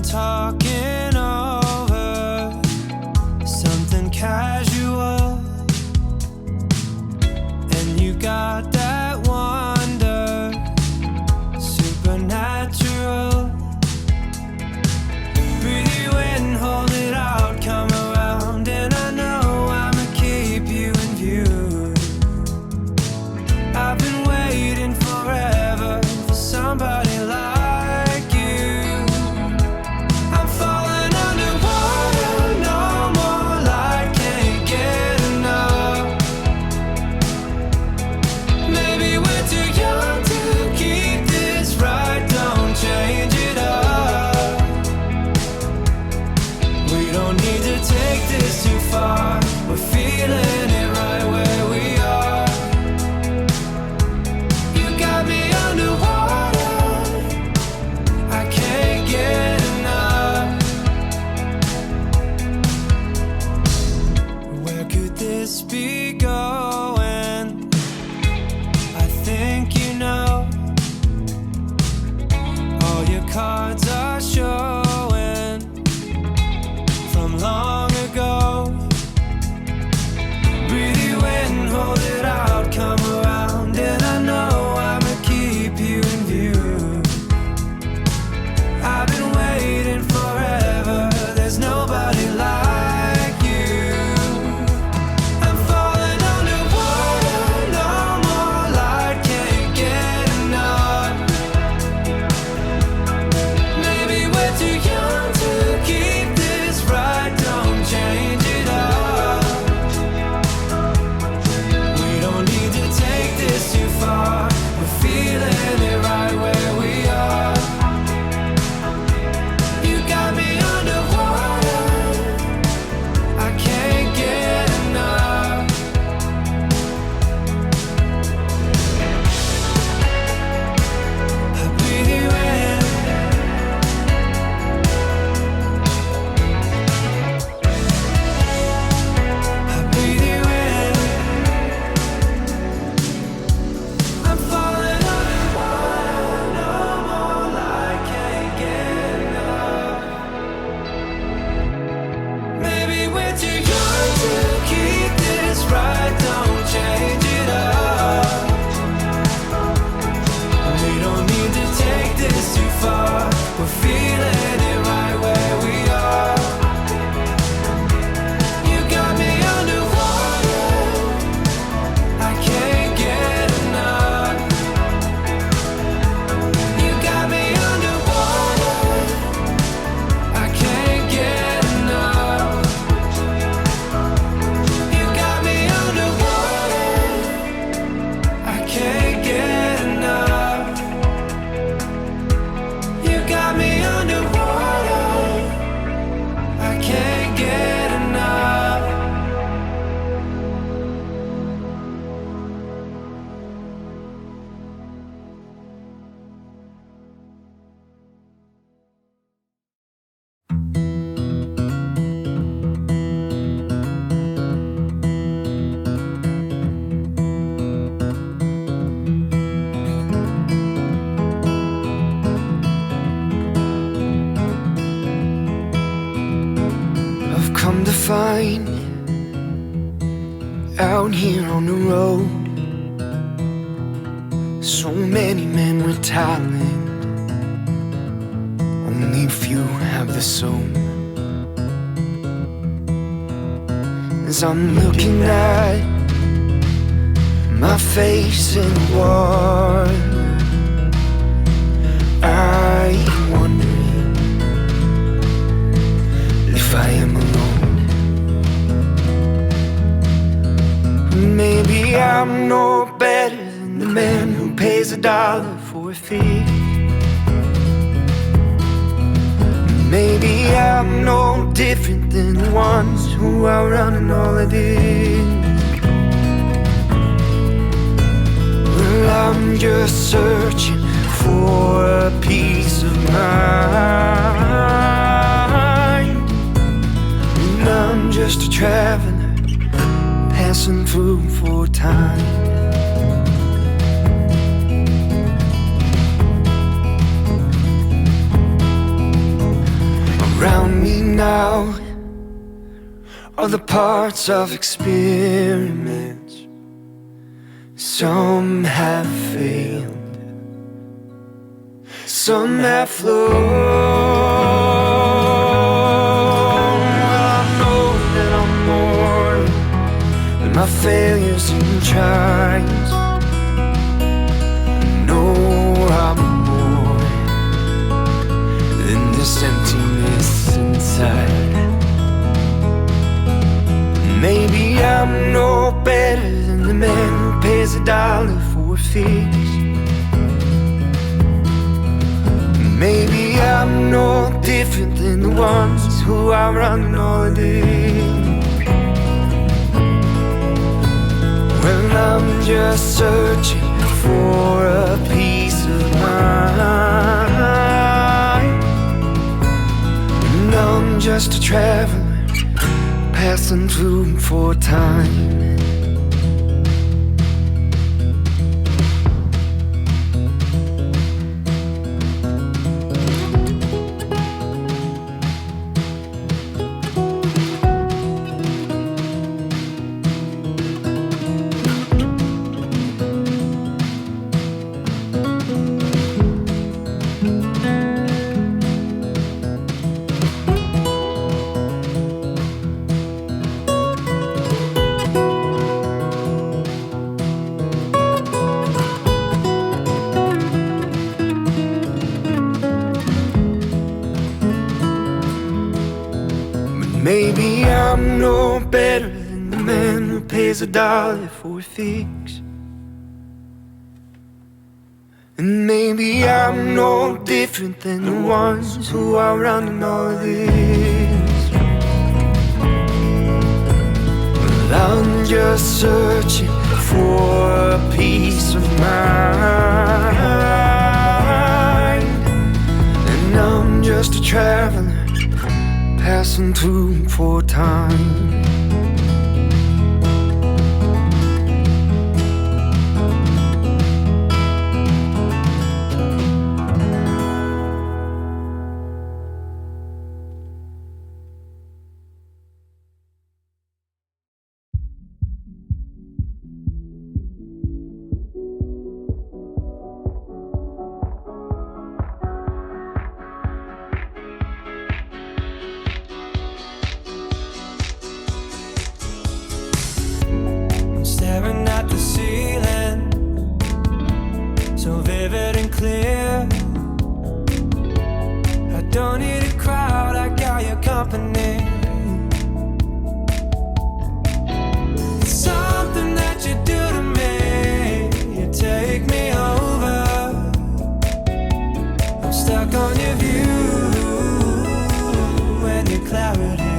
been talking over something casual, and you got that wonder, supernatural. Breathe you in, hold it out, come around, and I know I'ma keep you in view. I've been waiting forever for somebody like you. I'm falling underwater, no more light, can't get enough. Maybe we're too young to keep this right, don't change it up. We don't need to take this too far, we're feeling it right where we are. You got me underwater, I can't get enough. Where could this be going? I think you know. All your cards are showing from long ago. Breathe you in, hold it out, come around, and I know I'ma keep you in view. I've been waiting forever, there's nobody like you. I'm falling underwater, no more light, can't get enough. Maybe we're too young to keep this right, don't change it up. We don't need to take this too far, we're feeling it right where we are. You got me underwater, I can't get enough. I breathe you in, I breathe you in. I'm falling underwater, no more light, can't get enough. Maybe we're too young to keep this right, don't change it up. We don't need to take this too far, we're feeling it right where we are. You got me underwater, I can't get enough. You got me underwater, I can't get enough. You got me underwater, I can't get enough. You got me underwater, I can't get enough. I've come to find out here on the road so many men with talent, only few have the soul. As I'm looking at my face in the water, I'm wondering if I am alone. Maybe I'm no better than the man who pays $1 for a fee. Maybe I'm no different than the ones who are running all of this. Well, I'm just searching for a peace of mind, and I'm just a traveler passing through for time. Around me now are the parts of experiments. Some have failed, some have flown. Well, I know that I'm more than my failures and trials. I know I'm more than this emptiness inside. Maybe I'm no better than the man who pays $1 for a fix. Maybe I'm no different than the ones who are running all day. Well, I'm just searching for a peace of mind, and I'm just a traveler passing through for time. Maybe I'm no better than the man who pays $1 for a fix. And maybe I'm no different than the ones who are running all of this. Well, I'm just searching for a peace of mind, and I'm just a traveler passing through for time. Staring at the ceiling, so vivid and clear. I don't need a crowd, I got your company. It's something that you do to me, you take me over. I'm stuck on your view and your clarity.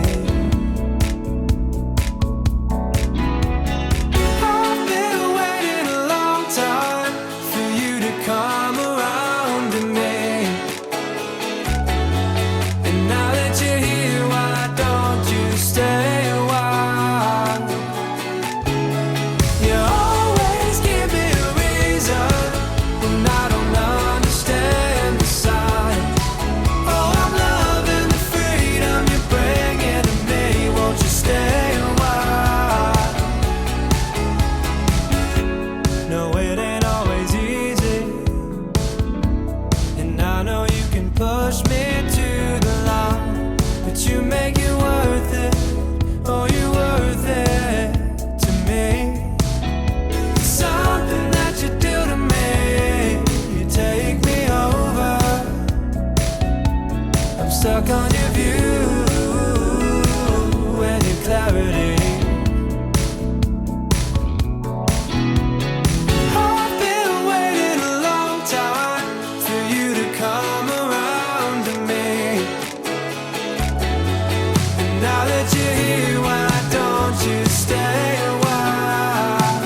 Push me to the line, but you make it worth it. Oh, you're worth it to me. Something that you do to me, you take me over. I'm stuck on your view and your clarity. I've been waiting a long time for you to come around to me. And now that you're here, why don't you stay a while?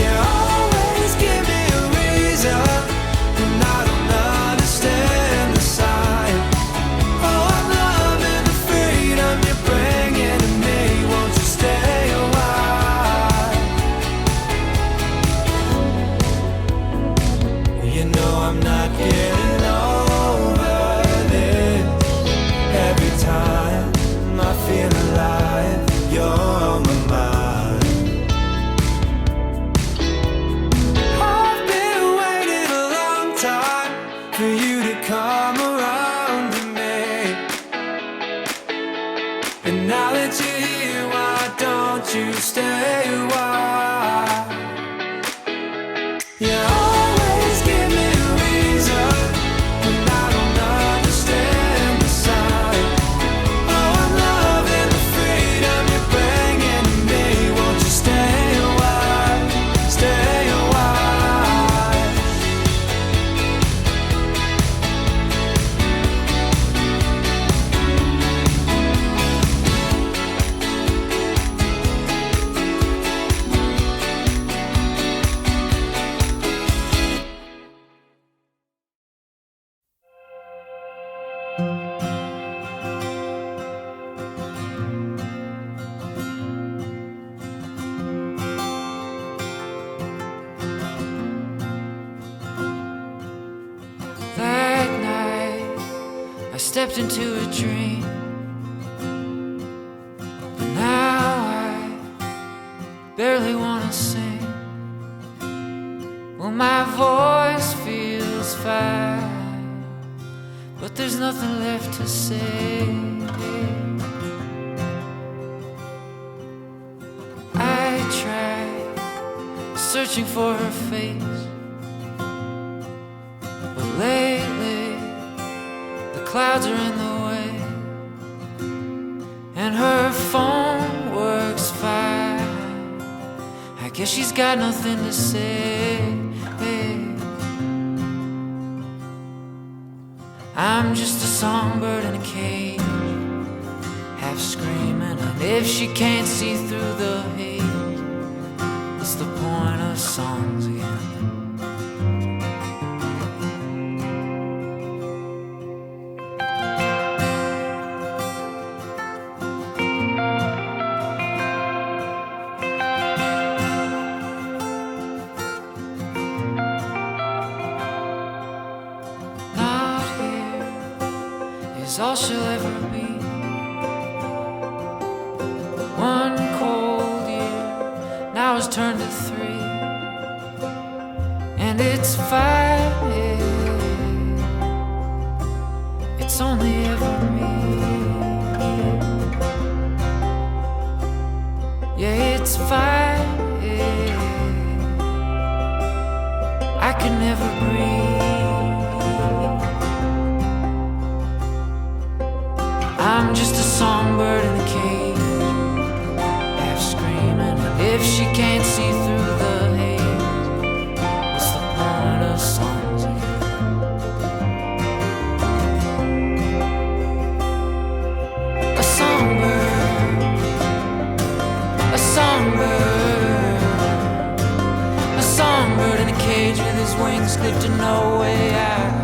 You always give me a reason, and I don't understand the sign. to come around to me. And now that you're here, why don't you stay a while? You always give me a reason when I don't understand the sign. Oh, I'm loving the freedom you're bringing to me. Won't you stay a while? Stay a while. That night, I stepped into a dream. But now I barely wanna sing. Well, my voice feels fine, but there's nothing left to say. I tried searching for her face, but lately the clouds are in the way, and her phone works fine. I guess she's got nothing to say. I'm just a songbird in a cage, half screaming, and if she can't see through the haze, what's the point of songs again? Not here is all she'll ever be. One cold year now has turned to 3, and it's 5. It's only ever me. Yeah, it's 5. I can never breathe. I'm just a songbird in a cage, half screaming, and if she can't see through the haze, what's the point of songs again? A songbird, a songbird, a songbird in a cage with his wings clipped and no way out.